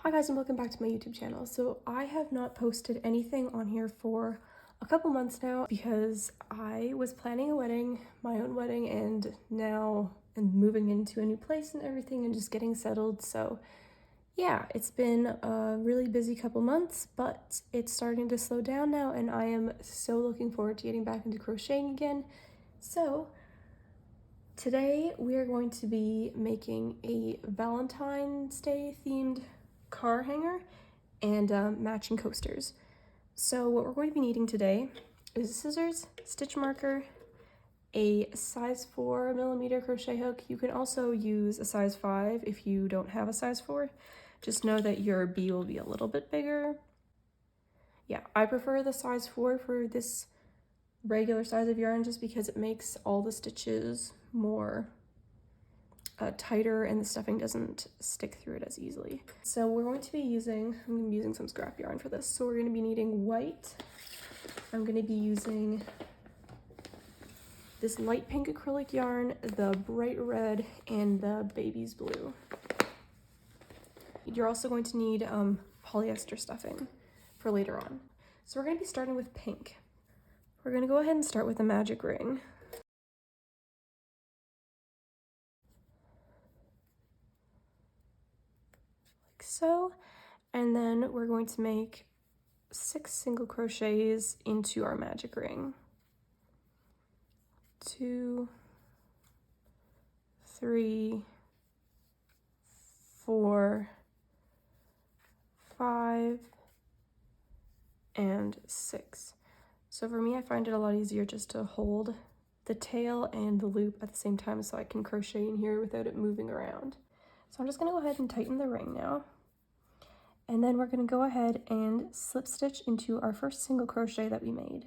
Hi guys, and welcome back to my YouTube channel. So I have not posted anything on here for a couple months now because I was planning a wedding, my own wedding, and now I'm moving into a new place and everything and just getting settled. So yeah, it's been a really busy couple months, but it's starting to slow down now and I am so looking forward to getting back into crocheting again. So today we are going to be making a Valentine's Day themed car hanger and matching coasters. So what we're going to be needing today is scissors, stitch marker, a size 4mm crochet hook. You can also use a size 5 if you don't have a size 4. Just know that your bee will be a little bit bigger. Yeah, I prefer the size 4 for this regular size of yarn just because it makes all the stitches more tighter and the stuffing doesn't stick through it as easily. So we're going to be using, I'm going to be using some scrap yarn for this. So we're going to be needing white. I'm going to be using this light pink acrylic yarn, the bright red, and the baby's blue. You're also going to need polyester stuffing for later on. So we're going to be starting with pink. We're going to go ahead and start with a magic ring. Like so. And then we're going to make 6 single crochets into our magic ring. 2, 3, 4, 5, and 6. So for me, I find it a lot easier just to hold the tail and the loop at the same time so I can crochet in here without it moving around. So I'm just going to go ahead and tighten the ring now. And then we're going to go ahead and slip stitch into our first single crochet that we made.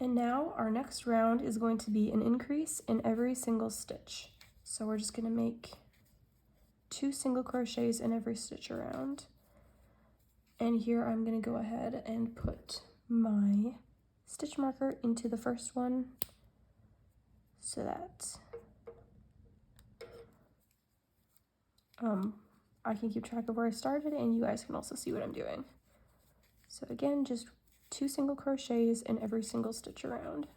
And now our next round is going to be an increase in every single stitch. So we're just going to make 2 single crochets in every stitch around. And here I'm going to go ahead and put my stitch marker into the first one so that I can keep track of where I started and you guys can also see what I'm doing. So again, just 2 single crochets in every single stitch around.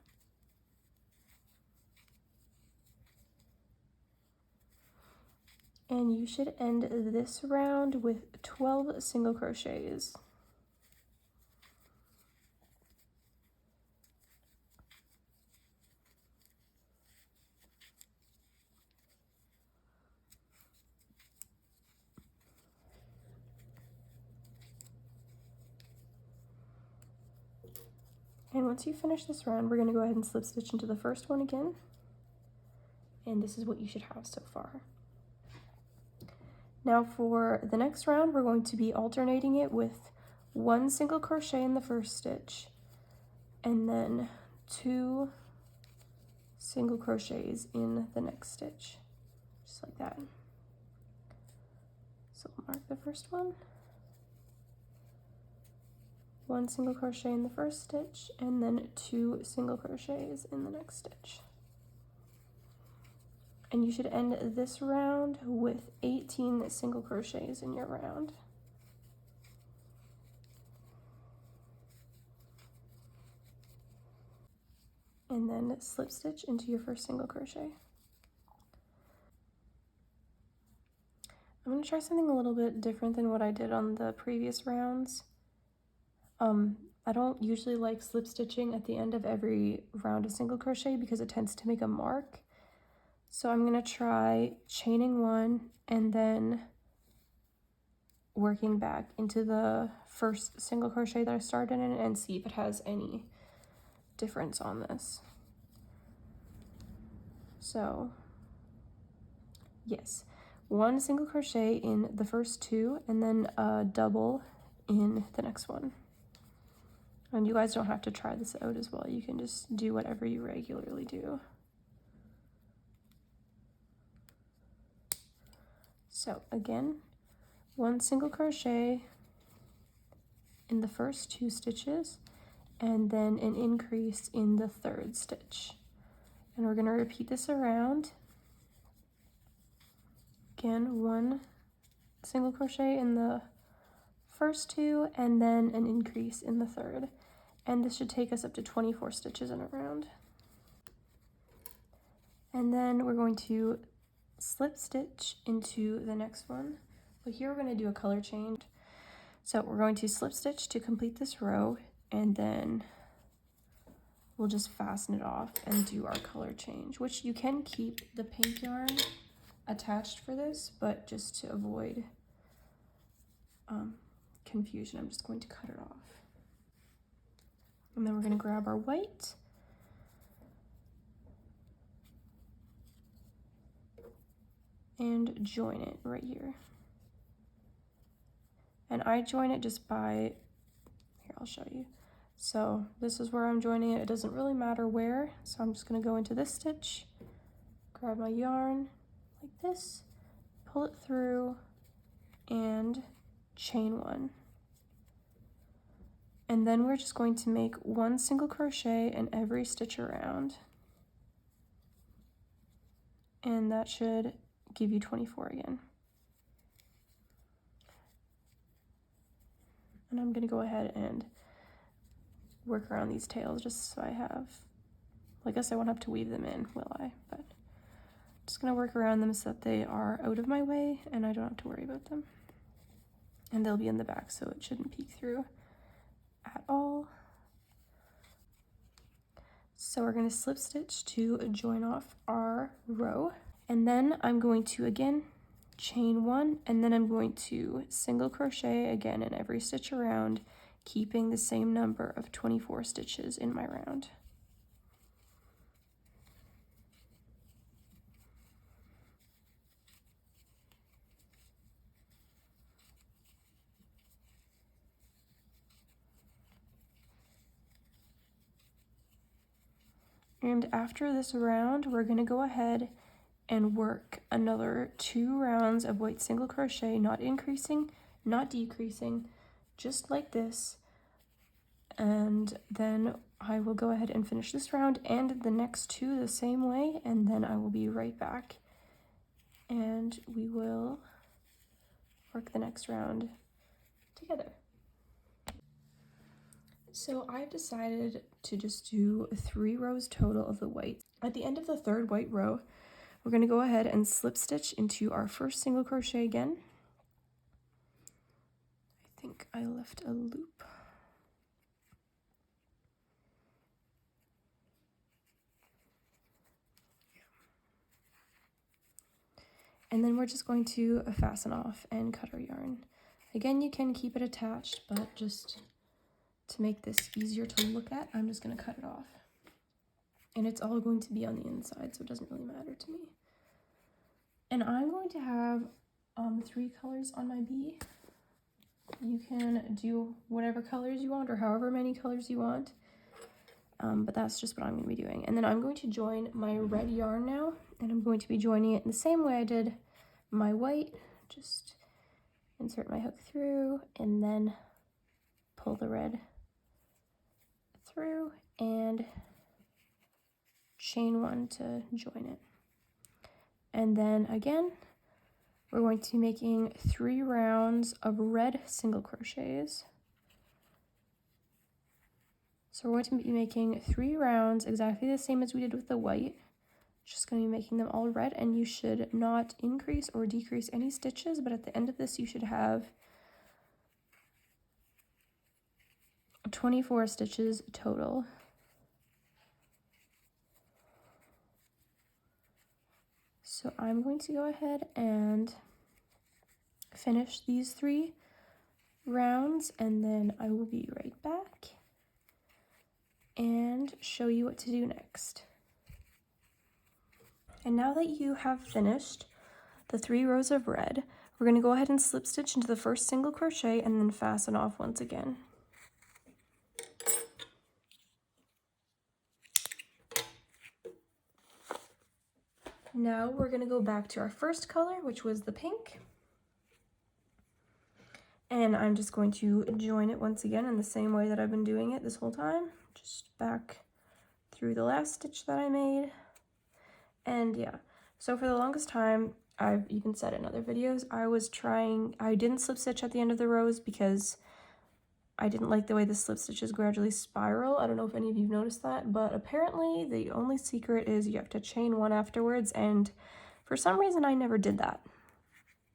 And you should end this round with 12 single crochets. And once you finish this round, we're going to go ahead and slip stitch into the first one again. And this is what you should have so far. Now for the next round, we're going to be alternating it with 1 single crochet in the first stitch and then 2 single crochets in the next stitch, just like that. So we'll mark the first one. 1 single crochet in the first stitch and then 2 single crochets in the next stitch. And you should end this round with 18 single crochets in your round. And then slip stitch into your first single crochet. I'm going to try something a little bit different than what I did on the previous rounds. I don't usually like slip stitching at the end of every round of single crochet because it tends to make a mark. So I'm going to try chaining 1 and then working back into the first single crochet that I started in and see if it has any difference on this. So yes, 1 single crochet in the first 2 and then a double in the next one. And you guys don't have to try this out as well. You can just do whatever you regularly do. So again, 1 single crochet in the first 2 stitches and then an increase in the 3rd stitch. And we're going to repeat this around. Again, 1 single crochet in the first 2 and then an increase in the third. And this should take us up to 24 stitches in a round. And then we're going to slip stitch into the next one. But here we're going to do a color change. So we're going to slip stitch to complete this row, and then we'll just fasten it off and do our color change, which you can keep the pink yarn attached for this, but just to avoid confusion, I'm just going to cut it off. And then we're going to grab our white and join it right here. And I join it just by, here, I'll show you. So this is where I'm joining it. It doesn't really matter where. So I'm just going to go into this stitch, grab my yarn like this, pull it through, and chain 1. And then we're just going to make 1 single crochet in every stitch around. And that should give you 24 again. And I'm going to go ahead and work around these tails just so I have, well, I guess I won't have to weave them in, will I? But I'm just going to work around them so that they are out of my way and I don't have to worry about them. And they'll be in the back, so it shouldn't peek through at all. So we're going to slip stitch to join off our row. And then I'm going to again chain 1, and then I'm going to single crochet again in every stitch around, keeping the same number of 24 stitches in my round. And after this round, we're going to go ahead and work another 2 rounds of white single crochet, not increasing, not decreasing, just like this. And then I will go ahead and finish this round and the next 2 the same way, and then I will be right back and we will work the next round together. So I've decided to just do 3 rows total of the white. At the end of the 3rd white row, we're going to go ahead and slip stitch into our first single crochet again. I think I left a loop. And then we're just going to fasten off and cut our yarn. Again, you can keep it attached, but just to make this easier to look at, I'm just going to cut it off. And it's all going to be on the inside, so it doesn't really matter to me. And I'm going to have 3 colors on my bee. You can do whatever colors you want or however many colors you want. But that's just what I'm going to be doing. And then I'm going to join my red yarn now, and I'm going to be joining it in the same way I did my white. Just insert my hook through and then pull the red through and chain 1 to join it. And then again, we're going to be making 3 rounds of red single crochets. So we're going to be making 3 rounds exactly the same as we did with the white. Just going to be making them all red, and you should not increase or decrease any stitches, but at the end of this you should have 24 stitches total. So I'm going to go ahead and finish these 3 rounds, and then I will be right back and show you what to do next. And now that you have finished the 3 rows of red, we're going to go ahead and slip stitch into the first single crochet and then fasten off once again. Now we're going to go back to our first color, which was the pink. And I'm just going to join it once again in the same way that I've been doing it this whole time. Just back through the last stitch that I made. And yeah, so for the longest time, I've even said in other videos, I didn't slip stitch at the end of the rows because I didn't like the way the slip stitches gradually spiral. I don't know if any of you noticed that, but apparently the only secret is you have to chain one afterwards, and for some reason I never did that.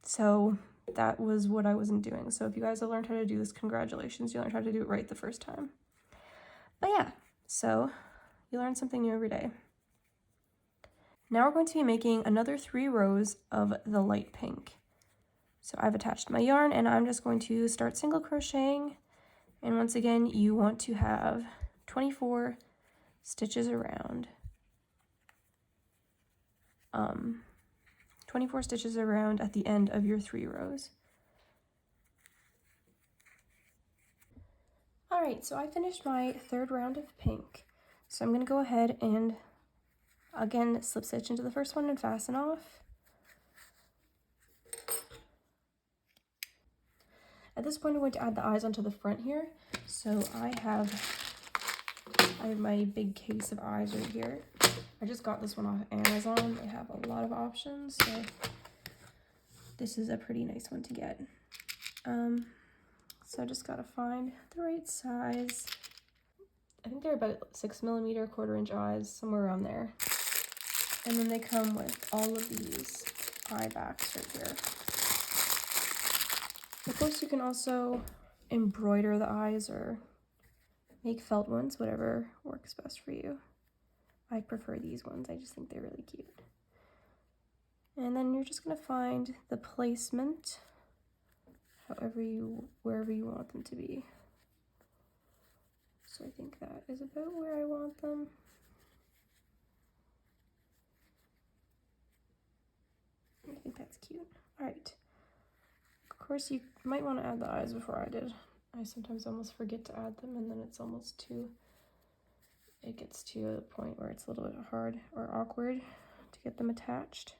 So that was what I wasn't doing. So if you guys have learned how to do this, congratulations, you learned how to do it right the first time. But yeah, so you learn something new every day. Now we're going to be making another 3 rows of the light pink. So I've attached my yarn and I'm just going to start single crocheting. And once again, you want to have 24 stitches around. 24 stitches around at the end of your 3 rows. Alright, so I finished my 3rd round of pink. So I'm going to go ahead and again slip stitch into the first one and fasten off. At this point I'm going to add the eyes onto the front here. So I have my big case of eyes right here. I just got this one off Amazon. They have a lot of options, so this is a pretty nice one to get. So I just gotta find the right size. I think they're about 6mm, 1/4 inch eyes, somewhere around there. And then they come with all of these eye backs right here. Of course, you can also embroider the eyes or make felt ones, whatever works best for you. I prefer these ones, I just think they're really cute. And then you're just gonna find the placement wherever you want them to be. So I think that is about where I want them. I think that's cute. All right. Of course, you might want to add the eyes before I did. I sometimes almost forget to add them, and then it gets to a point where it's a little bit hard or awkward to get them attached.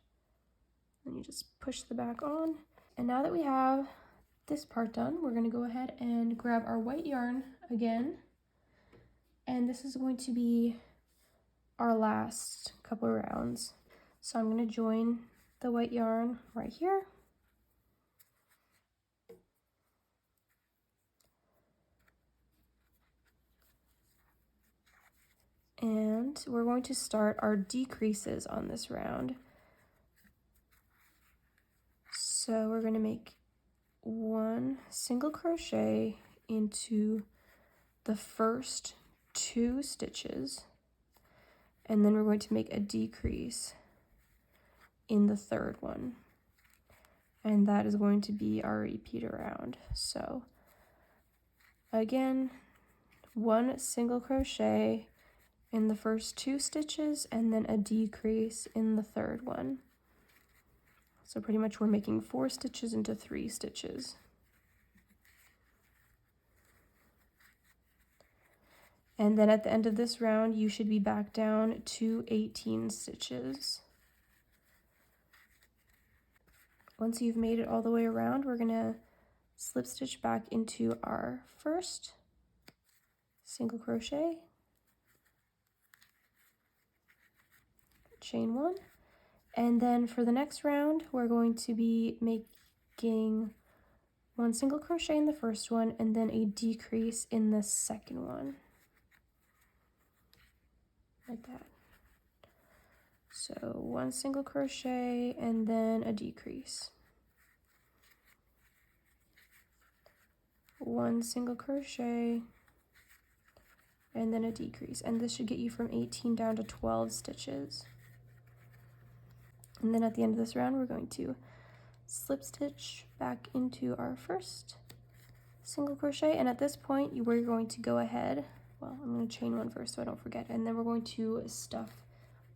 Then you just push the back on. And now that we have this part done, we're going to go ahead and grab our white yarn again. And this is going to be our last couple of rounds. So I'm going to join the white yarn right here. And we're going to start our decreases on this round. So we're going to make 1 single crochet into the first 2 stitches, and then we're going to make a decrease in the 3rd one, and that is going to be our repeat around. So again, 1 single crochet in the first 2 stitches and then a decrease in the 3rd one. So pretty much we're making 4 stitches into 3 stitches. And then at the end of this round, you should be back down to 18 stitches. Once you've made it all the way around, we're gonna slip stitch back into our first single crochet, chain 1, and then for the next round, we're going to be making 1 single crochet in the first one and then a decrease in the second one. Like that. So 1 single crochet and then a decrease. 1 single crochet and then a decrease. And this should get you from 18 down to 12 stitches. And then at the end of this round, we're going to slip stitch back into our first single crochet. And at this point, we're going to go ahead. Well, I'm going to chain 1 first so I don't forget. And then we're going to stuff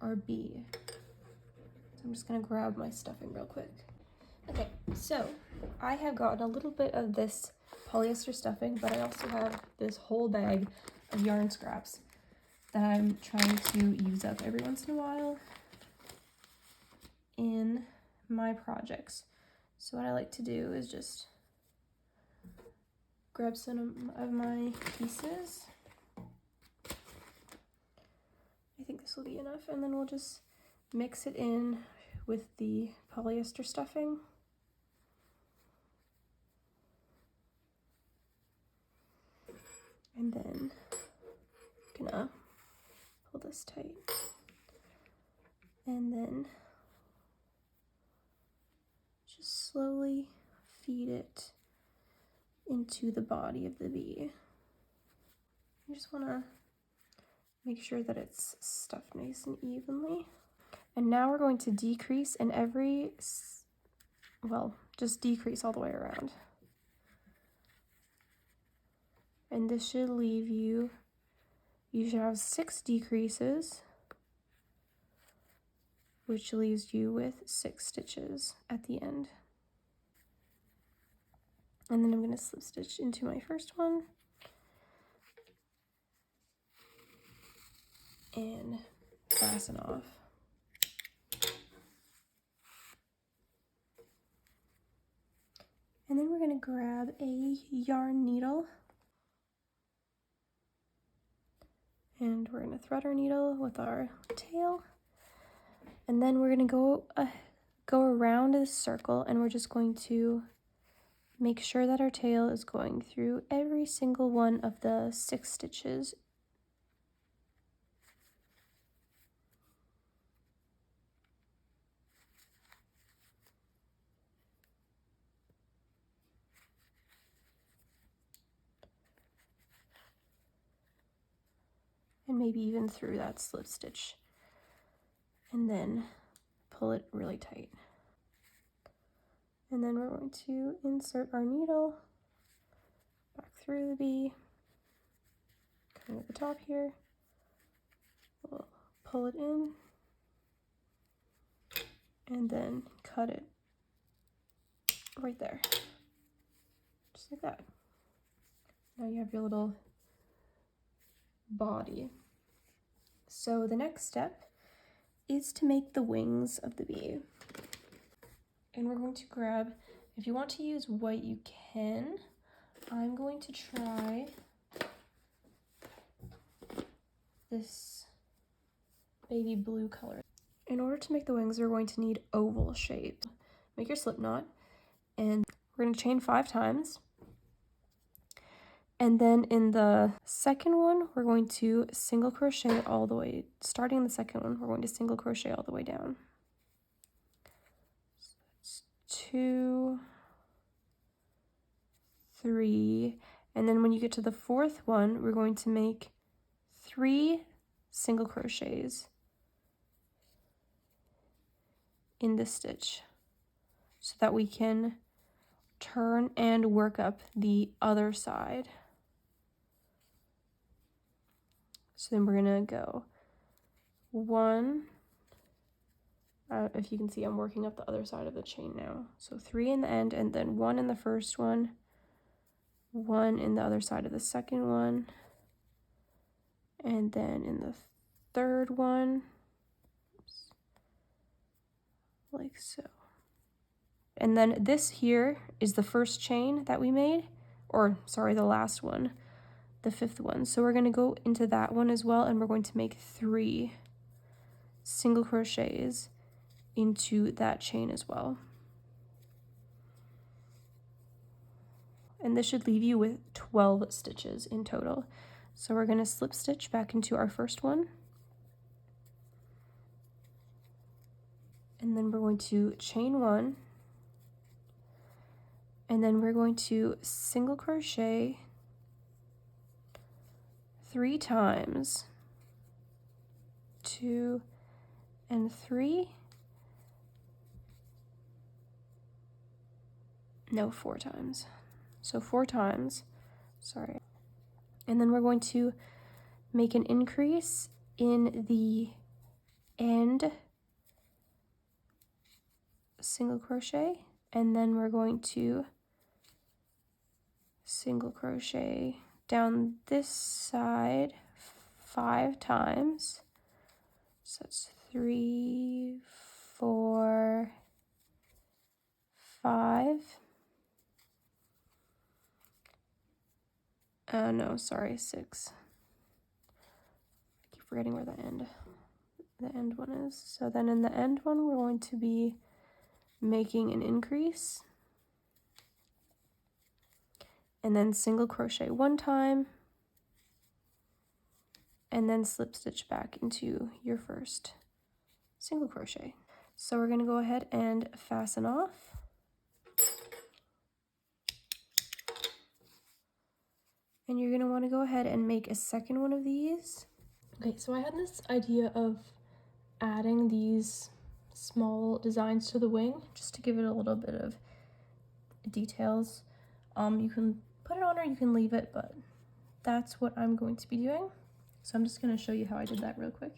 our bee. So I'm just going to grab my stuffing real quick. Okay, so I have gotten a little bit of this polyester stuffing, but I also have this whole bag of yarn scraps that I'm trying to use up every once in a while in my projects. So what I like to do is just grab some of my pieces. I think this will be enough, and then we'll just mix it in with the polyester stuffing. And then I'm gonna pull this tight. And then just slowly feed it into the body of the bee. You just wanna make sure that it's stuffed nice and evenly. And now we're going to decrease in every, well, just decrease all the way around. And this should leave you, you should have 6 decreases, which leaves you with 6 stitches at the end. And then I'm going to slip stitch into my first one and fasten off. And then we're going to grab a yarn needle and we're going to thread our needle with our tail. And then we're going to go around this circle, and we're just going to make sure that our tail is going through every single one of the 6 stitches. And maybe even through that slip stitch, and then pull it really tight. And then we're going to insert our needle back through the bee, coming at the top here. We'll pull it in and then cut it right there, just like that. Now you have your little body. So the next step is to make the wings of the bee. And we're going to grab, if you want to use white, you can. I'm going to try this baby blue color. In order to make the wings, we're going to need oval shape. Make your slip knot, and we're going to chain 5 times. And then in the second one, we're going to single crochet all the way, starting in the second one, we're going to single crochet all the way down. So that's 2, 3, and then when you get to the 4th one, we're going to make 3 single crochets in this stitch so that we can turn and work up the other side. So then we're gonna go 1, if you can see, I'm working up the other side of the chain now. So 3 in the end, and then 1 in the first one, 1 in the other side of the second one, and then in the third one, oops, like so. And then this here is the first chain that we made, or sorry, the last one, the 5th one. So we're going to go into that one as well, and we're going to make 3 single crochets into that chain as well. And this should leave you with 12 stitches in total. So we're going to slip stitch back into our first one, and then we're going to chain 1, and then we're going to single crochet 3 times, 2 and 3, no, 4 times, so 4 times, sorry. And then we're going to make an increase in the end single crochet, and then we're going to single crochet down this side 5 times. So it's 3, 4, 5. No, sorry, 6. I keep forgetting where that end. the end one is. So then in the end one, we're going to be making an increase, and then single crochet one time, and then slip stitch back into your first single crochet. So we're going to go ahead and fasten off. And you're going to want to go ahead and make a second one of these. Okay, so I had this idea of adding these small designs to the wing just to give it a little bit of details. You can put it on or you can leave it, but that's what I'm going to be doing. So I'm just going to show you how I did that real quick.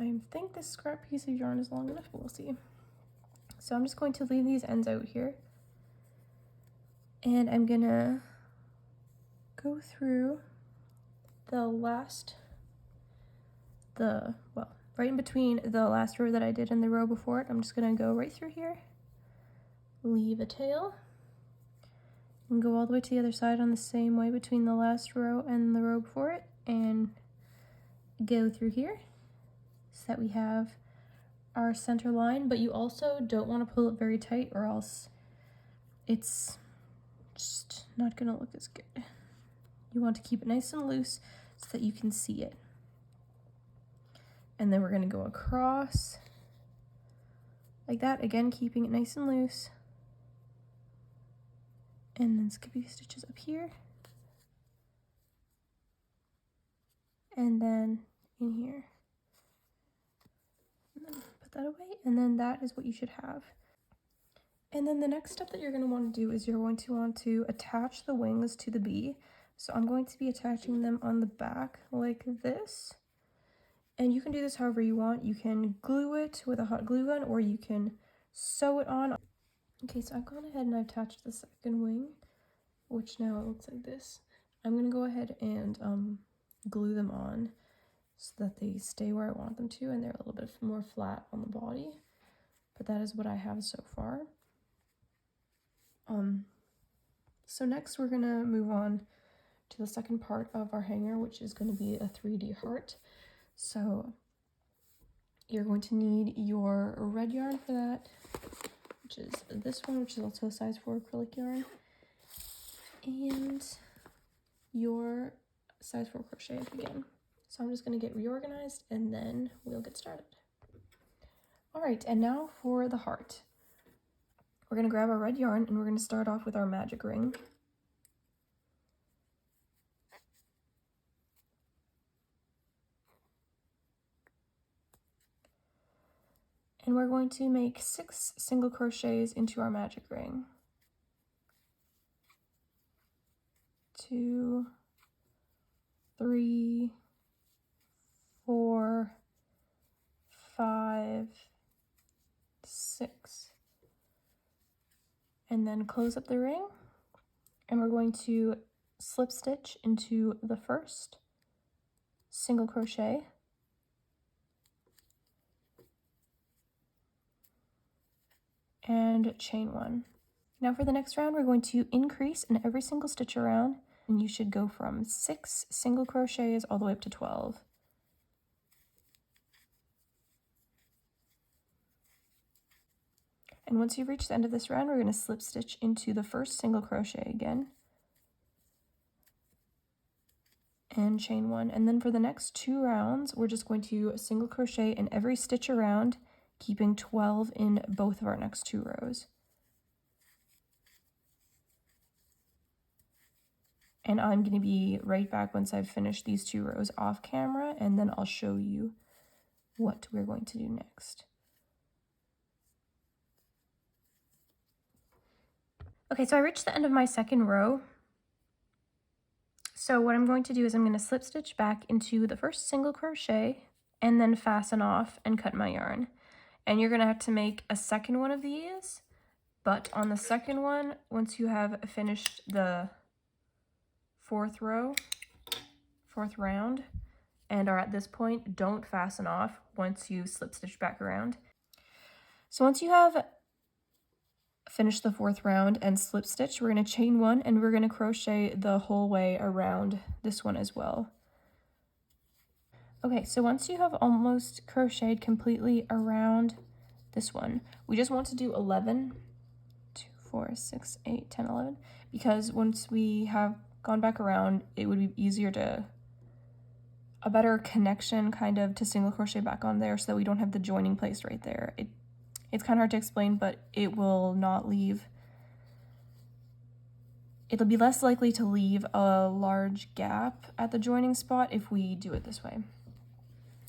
I think this scrap piece of yarn is long enough, but we'll see. So I'm just going to leave these ends out here. And I'm gonna go through right in between the last row that I did and the row before it. I'm just gonna go right through here, leave a tail, and go all the way to the other side on the same way between the last row and the row before it, and go through here so that we have our center line. But you also don't want to pull it very tight or else it's just not gonna look as good. You want to keep it nice and loose so that you can see it. And then we're gonna go across like that, again keeping it nice and loose. And then skippy stitches up here. And then in here. And then put that away, and then that is what you should have. And then the next step that you're going to want to do is you're going to want to attach the wings to the bee. So I'm going to be attaching them on the back like this. And you can do this however you want. You can glue it with a hot glue gun or you can sew it on. Okay, so I've gone ahead and I've attached the second wing, which now it looks like this. I'm going to go ahead and glue them on so that they stay where I want them to and they're a little bit more flat on the body. But that is what I have so far. So next we're gonna move on to the second part of our hanger, which is going to be a 3D heart. So you're going to need your red yarn for that, which is this one, which is also a size 4 acrylic yarn, and your size 4 crochet again. So I'm just going to get reorganized and then we'll get started. All right, and now for the heart. We're going to grab our red yarn and we're going to start off with our magic ring. And we're going to make 6 single crochets into our magic ring. 2, 3, 4, 5, 6. And then close up the ring. And we're going to slip stitch into the first single crochet. And chain 1. Now for the next round, we're going to increase in every single stitch around, and you should go from 6 single crochets all the way up to 12. And once you've reached the end of this round, we're going to slip stitch into the first single crochet again, and chain 1. And then for the next 2 rounds, we're just going to single crochet in every stitch around, keeping 12 in both of our next 2 rows. And I'm going to be right back once I've finished these 2 rows off camera, and then I'll show you what we're going to do next. Okay, so I reached the end of my second row. So what I'm going to do is I'm going to slip stitch back into the first single crochet and then fasten off and cut my yarn. And you're going to have to make a second one of these, but on the second one, once you have finished the 4th round, and are at this point, don't fasten off once you slip stitch back around. So once you have finished the 4th round and slip stitch, we're going to chain 1 and we're going to crochet the whole way around this one as well. Okay, so once you have almost crocheted completely around this one, we just want to do 11, 2, 4, 6, 8, 10, 11, because once we have gone back around, it would be easier to, a better connection kind of to single crochet back on there so that we don't have the joining place right there. It's kind of hard to explain, but it will not leave, it'll be less likely to leave a large gap at the joining spot if we do it this way.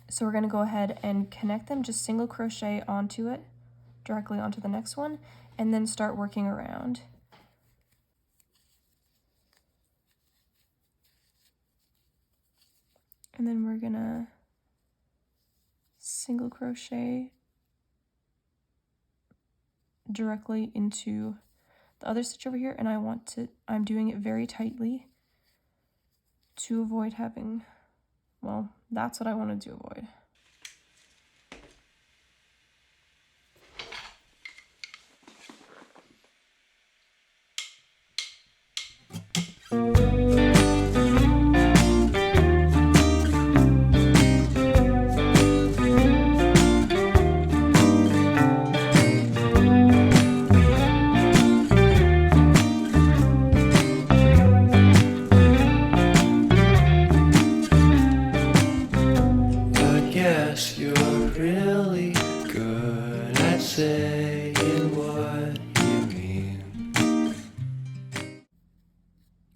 So we're going to go ahead and connect them, just single crochet onto it, directly onto the next one, and then start working around. And then we're going to single crochet directly into the other stitch over here, and I'm doing it very tightly to avoid having, well, that's what I wanted to avoid.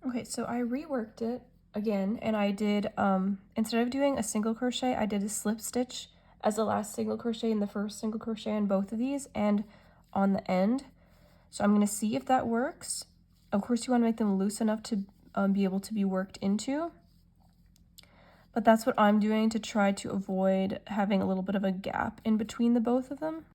Okay, so I reworked it again, and I did, instead of doing a single crochet, I did a slip stitch as the last single crochet and the first single crochet in both of these and on the end. So I'm going to see if that works. Of course, you want to make them loose enough to be able to be worked into. But that's what I'm doing to try to avoid having a little bit of a gap in between the both of them.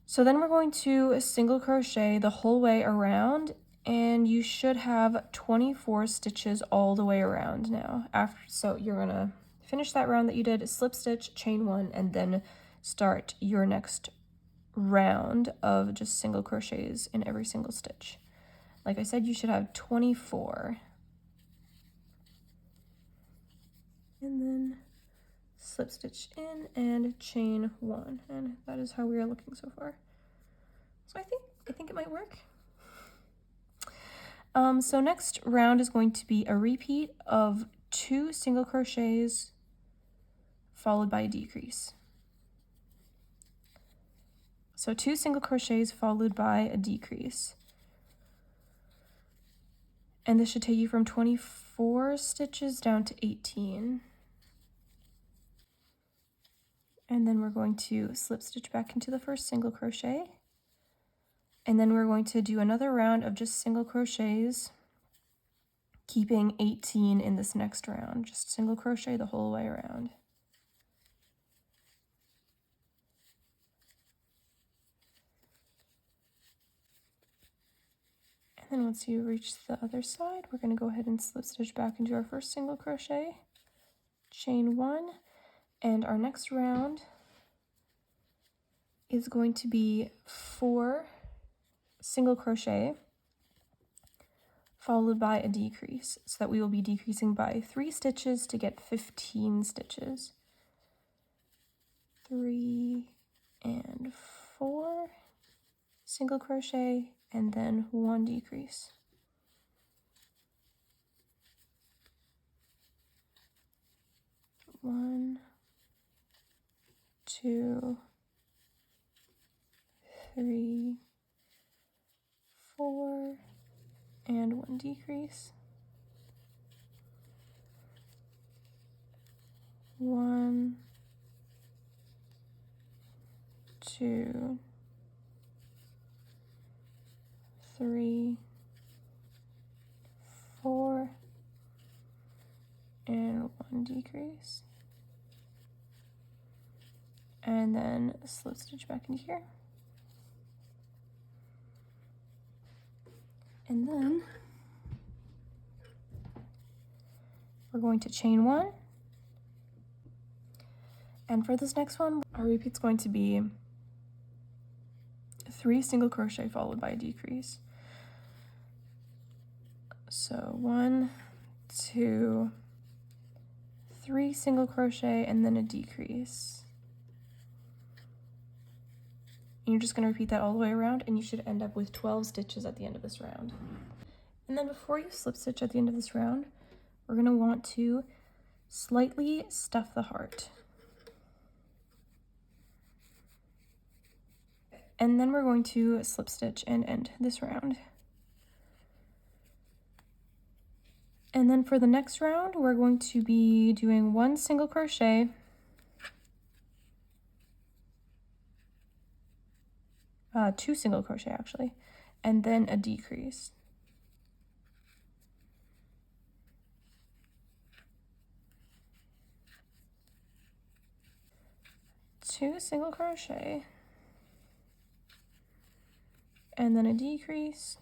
So then we're going to single crochet the whole way around, and you should have 24 stitches all the way around now. So you're gonna finish that round that you did, slip stitch, chain one, and then start your next round of just single crochets in every single stitch. Like I said, you should have 24. And then slip stitch in and chain one, and that is how we are looking so far. So I think it might work. So next round is going to be a repeat of 2 single crochets followed by a decrease. So 2 single crochets followed by a decrease. And this should take you from 24 stitches down to 18. And then we're going to slip stitch back into the first single crochet. And then we're going to do another round of just single crochets, keeping 18 in this next round. Just single crochet the whole way around. And then once you reach the other side, we're going to go ahead and slip stitch back into our first single crochet, chain one, and our next round is going to be 4 single crochet followed by a decrease, so that we will be decreasing by 3 stitches to get 15 stitches. 3 and 4 single crochet, and then 1 decrease. 1, 2, 3, 4, and 1 decrease. 1, 2, 3, 4, and 1 decrease. And then slip stitch back into here. And then we're going to chain one. And for this next one, our repeat's going to be 3 single crochet followed by a decrease. So 1, 2, 3 single crochet, and then a decrease. And you're just going to repeat that all the way around, and you should end up with 12 stitches at the end of this round. And then before you slip stitch at the end of this round, we're going to want to slightly stuff the heart. And then we're going to slip stitch and end this round. And then for the next round, we're going to be doing 1 single crochet, two single crochet actually, and then a decrease. Two single crochet, and then a decrease,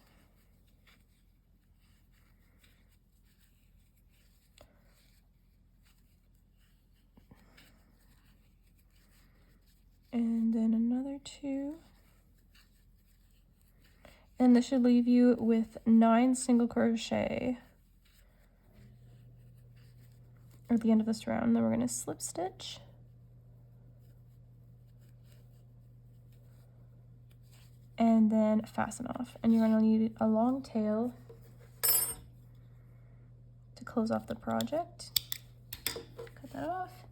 and then another 2, and this should leave you with 9 single crochet at the end of this round. Then we're going to slip stitch, and then fasten off, and you're going to need a long tail to close off the project. Cut that off,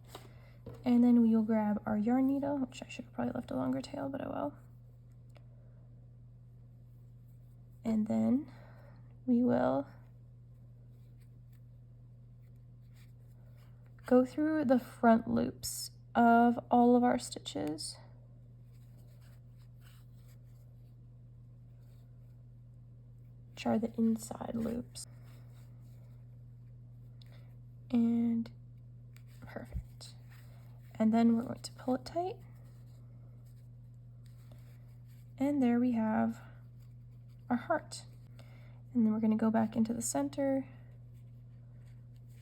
and then we'll grab our yarn needle, which I should have probably left a longer tail, but I will. And then we will go through the front loops of all of our stitches. Which are the inside loops. And perfect. And then we're going to pull it tight. And there we have our heart. And then we're going to go back into the center,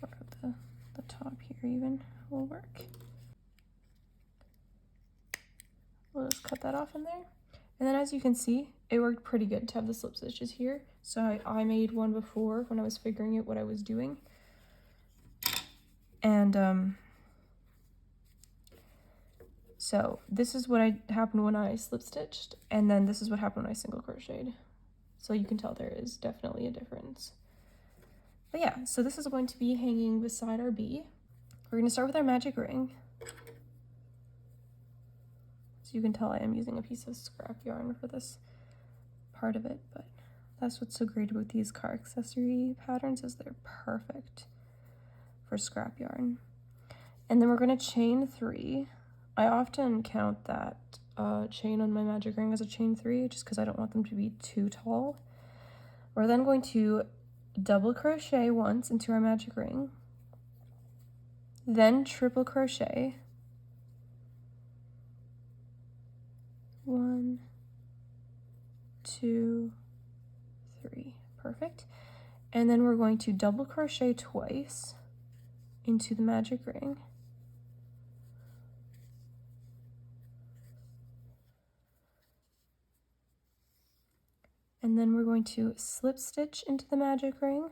or the top here even will work. We'll just cut that off in there. And then as you can see, it worked pretty good to have the slip stitches here. So I made one before when I was figuring out what I was doing. And so this is what happened when I slip stitched, and then this is what happened when I single crocheted. So you can tell there is definitely a difference. But yeah, so this is going to be hanging beside our bee. We're going to start with our magic ring. So you can tell I am using a piece of scrap yarn for this part of it, but that's what's so great about these car accessory patterns, is they're perfect for scrap yarn. And then we're going to chain 3. I often count that chain on my magic ring as a chain 3 just because I don't want them to be too tall. We're then going to double crochet once into our magic ring, then triple crochet, 1, 2, 3, perfect. And then we're going to double crochet twice into the magic ring, and then we're going to slip stitch into the magic ring,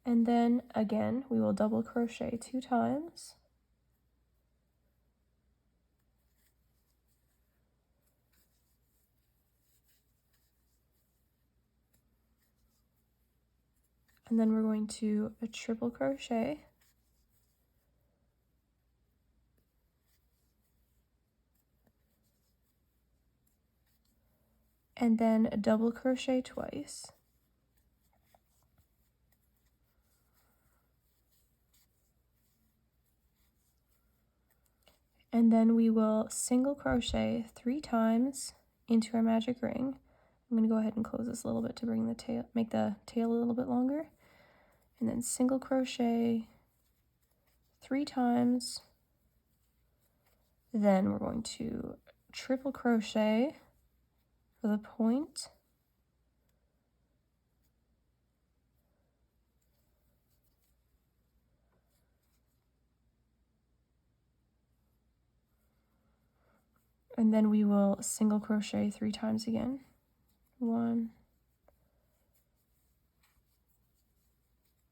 and then again we will double crochet 2 times, and then we're going to a triple crochet, and then a double crochet twice, and then we will single crochet 3 times into our magic ring. I'm going to go ahead and close this a little bit to bring the tail, make the tail a little bit longer, and then single crochet 3 times. Then we're going to triple crochet for the point, and then we will single crochet 3 times again. 1,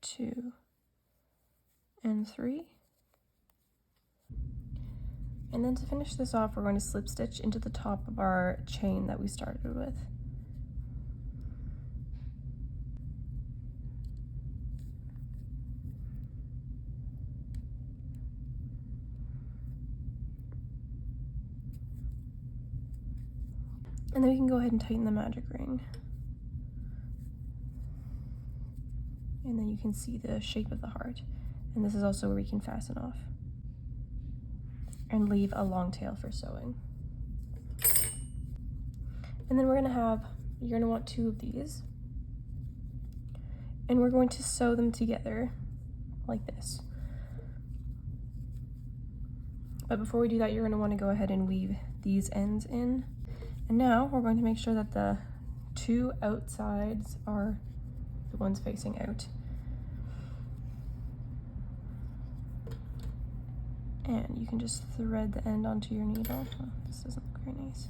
2, and 3. And then to finish this off, we're going to slip stitch into the top of our chain that we started with. And then we can go ahead and tighten the magic ring. And then you can see the shape of the heart. And this is also where we can fasten off. And leave a long tail for sewing. And then you're gonna want 2 of these. And we're going to sew them together like this. But before we do that, you're gonna wanna go ahead and weave these ends in. And now we're going to make sure that the 2 outsides are the ones facing out. And you can just thread the end onto your needle. Oh, this doesn't look very nice.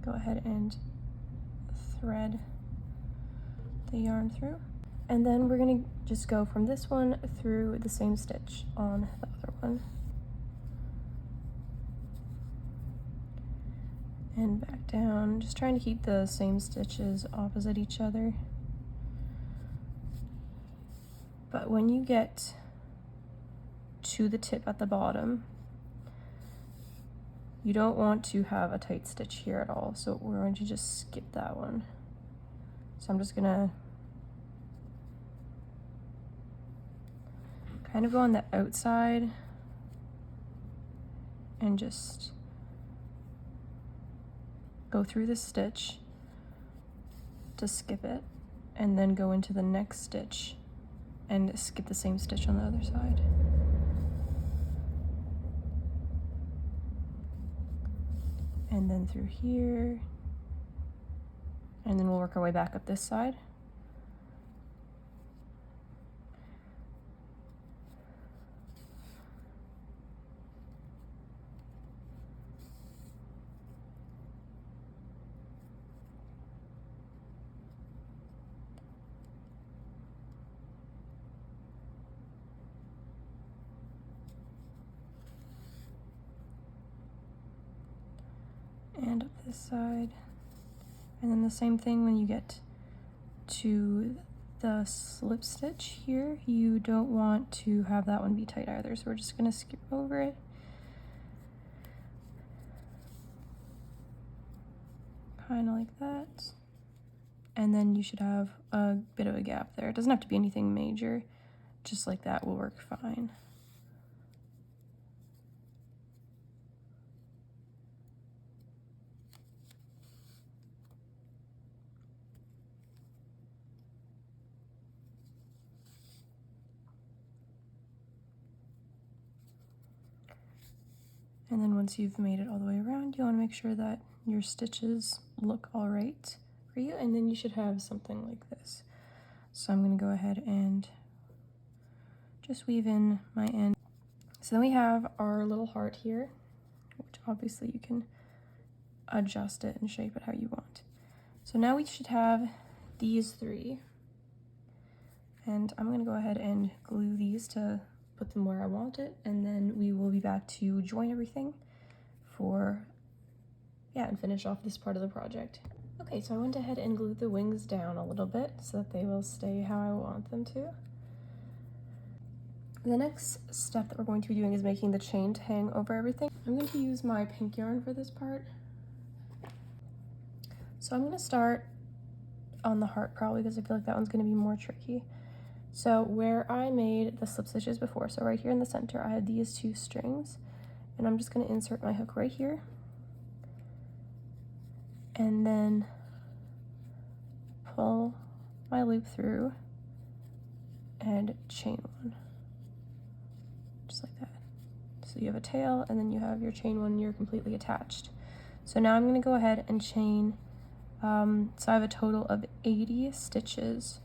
Go ahead and thread the yarn through. And then we're gonna just go from this one through the same stitch on the other one. And back down, just trying to keep the same stitches opposite each other. But when you get to the tip at the bottom, you don't want to have a tight stitch here at all, so we're going to just skip that one. So I'm just gonna kind of go on the outside and just go through this stitch to skip it, and then go into the next stitch and skip the same stitch on the other side. And then through here, and then we'll work our way back up this side. And up this side. And then the same thing when you get to the slip stitch here, you don't want to have that one be tight either, so we're just gonna skip over it. Kind of like that. And then you should have a bit of a gap there. It doesn't have to be anything major, just like that will work fine. And then once you've made it all the way around, you want to make sure that your stitches look all right for you, and then you should have something like this. So I'm going to go ahead and just weave in my end. So then we have our little heart here, which obviously you can adjust it and shape it how you want. So now we should have these 3, and I'm going to go ahead and glue these to put them where I want it, and then we will be back to join everything and finish off this part of the project. Okay, so I went ahead and glued the wings down a little bit so that they will stay how I want them to. The next step that we're going to be doing is making the chain to hang over everything. I'm going to use my pink yarn for this part. So I'm going to start on the heart probably because I feel like that one's going to be more tricky. So where I made the slip stitches before, so right here in the center, I have these 2 strings, and I'm just going to insert my hook right here, and then pull my loop through and chain 1, just like that. So you have a tail, and then you have your chain 1, you're completely attached. So now I'm going to go ahead and chain, so I have a total of 80 stitches.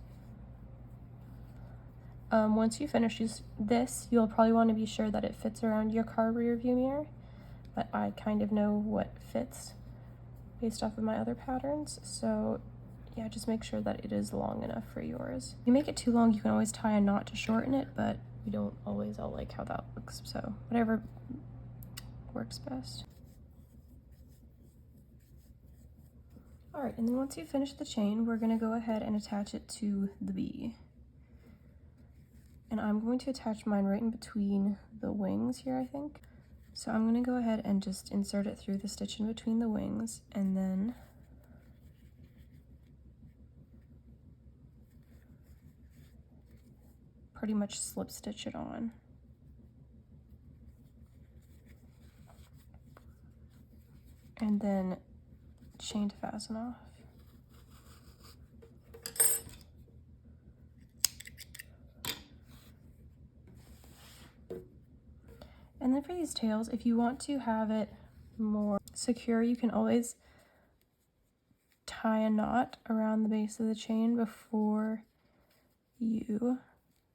Once you finish this, you'll probably want to be sure that it fits around your car rear view mirror. but I kind of know what fits based off of my other patterns. So yeah, just make sure that it is long enough for yours. If you make it too long, you can always tie a knot to shorten it, but we don't always all like how that looks, so whatever works best. All right, and then once you finish the chain, we're gonna go ahead and attach it to the bee. And I'm going to attach mine right in between the wings here, I think. So I'm gonna go ahead and just insert it through the stitch in between the wings, and then pretty much slip stitch it on. And then chain to fasten off. And then for these tails, if you want to have it more secure, you can always tie a knot around the base of the chain before you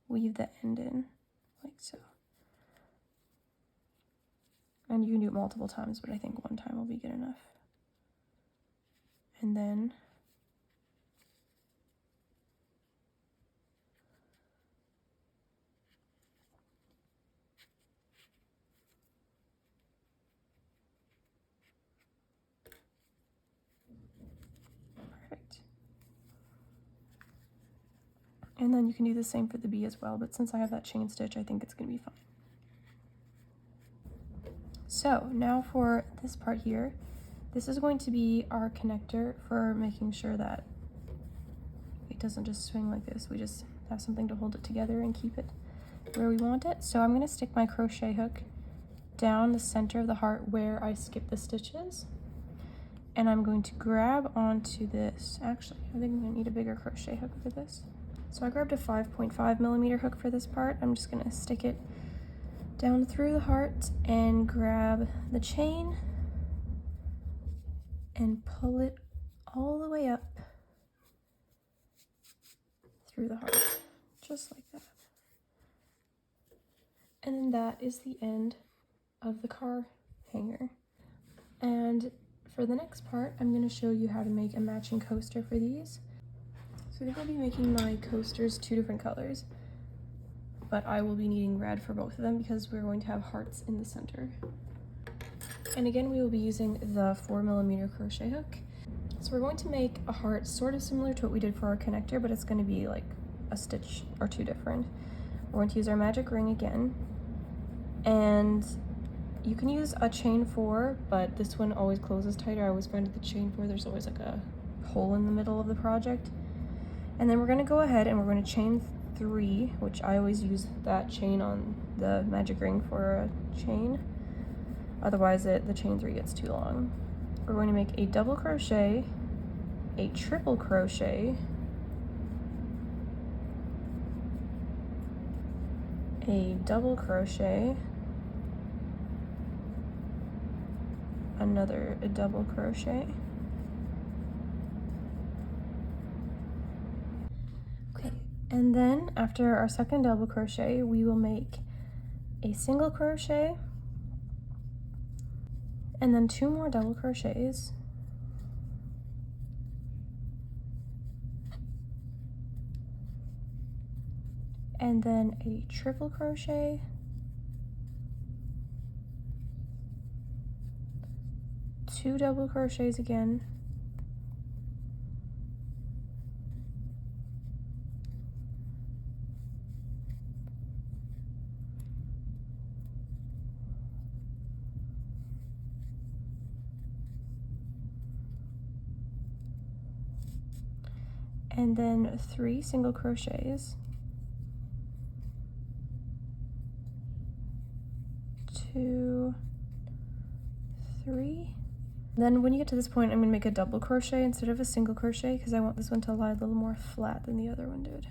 weave the end in, like so. And you can do it multiple times, but I think one time will be good enough. And then perfect. And then you can do the same for the bee as well, but since I have that chain stitch, I think it's gonna be fine. So now for this part here, this is going to be our connector for making sure that it doesn't just swing like this. We just have something to hold it together and keep it where we want it. So I'm gonna stick my crochet hook down the center of the heart where I skipped the stitches. And I'm going to grab onto this. Actually, I think I'm gonna need a bigger crochet hook for this. So I grabbed a 5.5 millimeter hook for this part. I'm just gonna stick it down through the heart and grab the chain and pull it all the way up through the heart, just like that. And then that is the end of the car hanger. And for the next part, I'm going to show you how to make a matching coaster for these. So I think I'll be making my coasters 2 different colors, but I will be needing red for both of them because we're going to have hearts in the center. And again, we will be using the 4 millimeter crochet hook. So we're going to make a heart sort of similar to what we did for our connector, but it's going to be like a stitch or 2 different. We're going to use our magic ring again, and you can use a chain 4, but this one always closes tighter. I always find with the chain 4 there's always like a hole in the middle of the project. And then we're going to go ahead and we're going to chain 3, which I always use that chain on the magic ring for a chain. Otherwise the chain 3 gets too long. We're going to make a double crochet, a triple crochet, a double crochet, a double crochet. Okay, and then after our second double crochet, we will make a single crochet, and then 2 more double crochets, and then a triple crochet, two double crochets again, and then 3 single crochets, 2, 3. Then when you get to this point, I'm going to make a double crochet instead of a single crochet because I want this one to lie a little more flat than the other one did.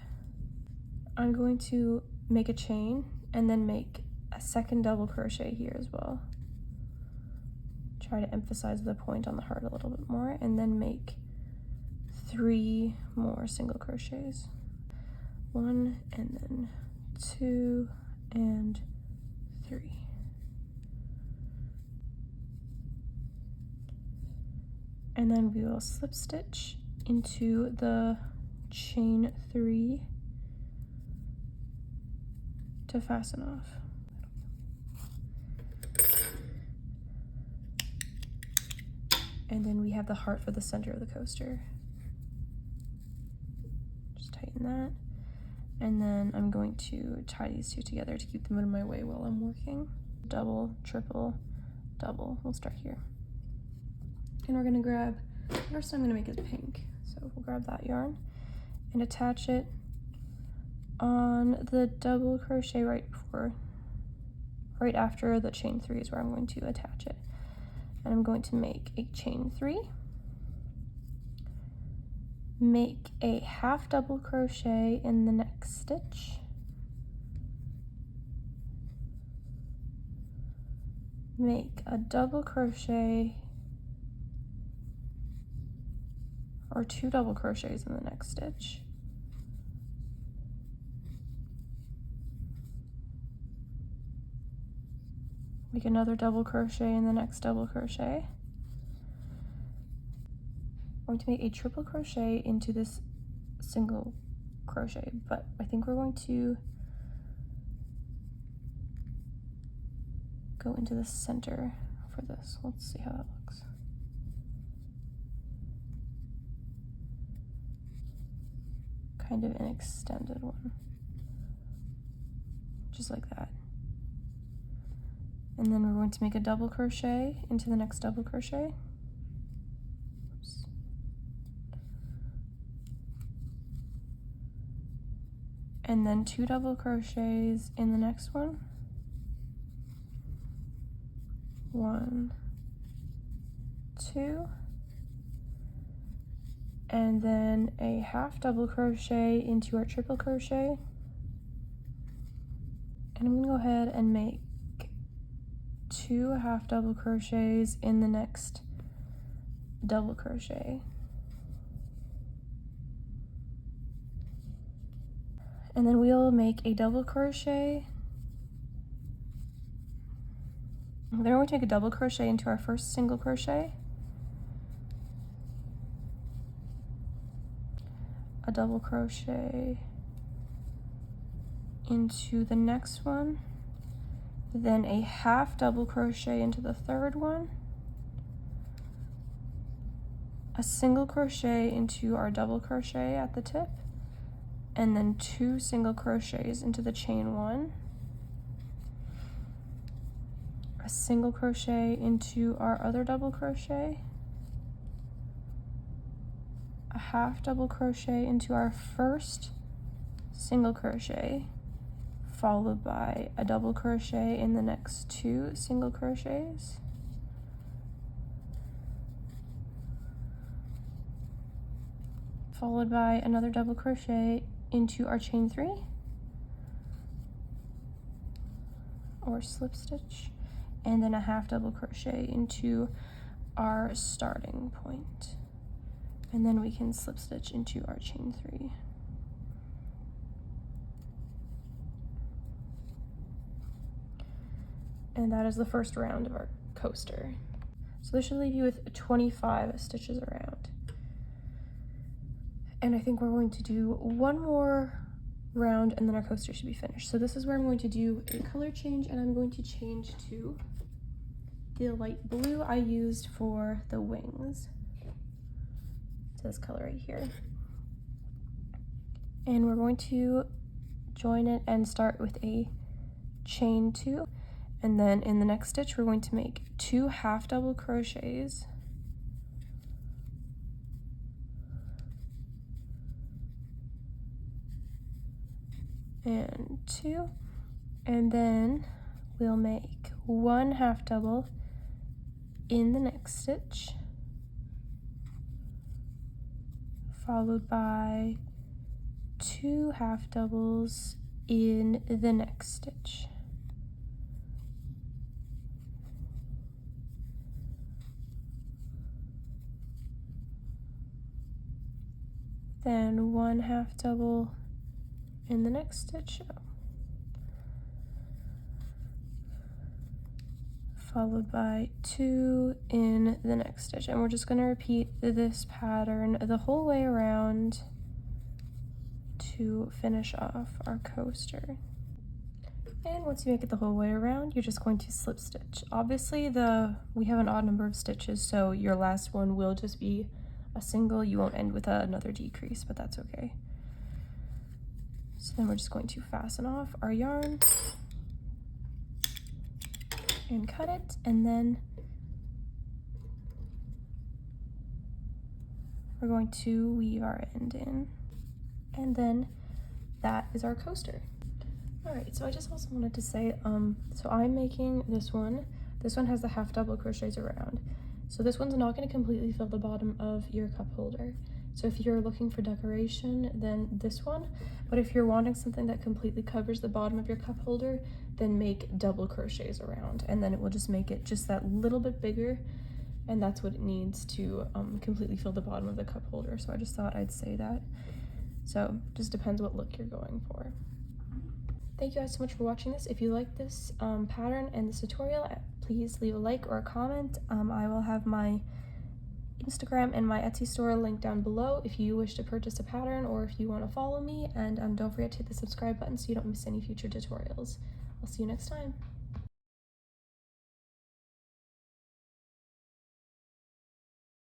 I'm going to make a chain and then make a second double crochet here as well. Try to emphasize the point on the heart a little bit more, and then make 3 more single crochets. 1 and then 2 and 3. And then we will slip stitch into the chain 3 to fasten off. And then we have the heart for the center of the coaster. Just tighten that. And then I'm going to tie these two together to keep them out of my way while I'm working. Double, triple, double. We'll start here. And we're gonna grab, first I'm gonna make it pink. So we'll grab that yarn and attach it on the double crochet right after the chain 3 is where I'm going to attach it. And I'm going to make a chain 3, make a half double crochet in the next stitch, make a double crochet or 2 double crochets in the next stitch, make another double crochet in the next double crochet. I'm going to make a triple crochet into this single crochet, but I think we're going to go into the center for this. Let's see how that looks. Kind of an extended one, just like that. And then we're going to make a double crochet into the next double crochet. Oops. And then 2 double crochets in the next one. 1, 2, and then a half double crochet into our triple crochet. And I'm gonna go ahead and make 2 half double crochets in the next double crochet. And then we'll make a double crochet. Then we're going to make a double crochet into our first single crochet, a double crochet into the next one, then a half double crochet into the third one, a single crochet into our double crochet at the tip, and then 2 single crochets into the chain 1, a single crochet into our other double crochet, a half double crochet into our first single crochet, followed by a double crochet in the next 2 single crochets, followed by another double crochet into our chain 3 or slip stitch, and then a half double crochet into our starting point. And then we can slip stitch into our chain 3. And that is the first round of our coaster. So this should leave you with 25 stitches around. And I think we're going to do one more round and then our coaster should be finished. So this is where I'm going to do a color change, and I'm going to change to the light blue I used for the wings. It's this color right here. And we're going to join it and start with a chain 2. And then in the next stitch, we're going to make 2 half double crochets, and 2, and then we'll make 1 half double in the next stitch, followed by 2 half doubles in the next stitch. Then 1 half double in the next stitch, followed by 2 in the next stitch, and we're just going to repeat this pattern the whole way around to finish off our coaster. And once you make it the whole way around, you're just going to slip stitch. Obviously we have an odd number of stitches, so your last one will just be a single. You won't end with another decrease, but that's okay. So then we're just going to fasten off our yarn and cut it, and then we're going to weave our end in, and then that is our coaster. All right, so I just also wanted to say, so I'm making this one. This one has the half double crochets around. So this one's not going to completely fill the bottom of your cup holder. So if you're looking for decoration, then this one. But if you're wanting something that completely covers the bottom of your cup holder, then make double crochets around, and then it will just make it just that little bit bigger, and that's what it needs to completely fill the bottom of the cup holder. So I just thought I'd say that. So just depends what look you're going for. Thank you guys so much for watching this. If you like this pattern and this tutorial, please leave a like or a comment. I will have my Instagram and my Etsy store linked down below if you wish to purchase a pattern or if you want to follow me, and don't forget to hit the subscribe button so you don't miss any future tutorials. I'll see you next time.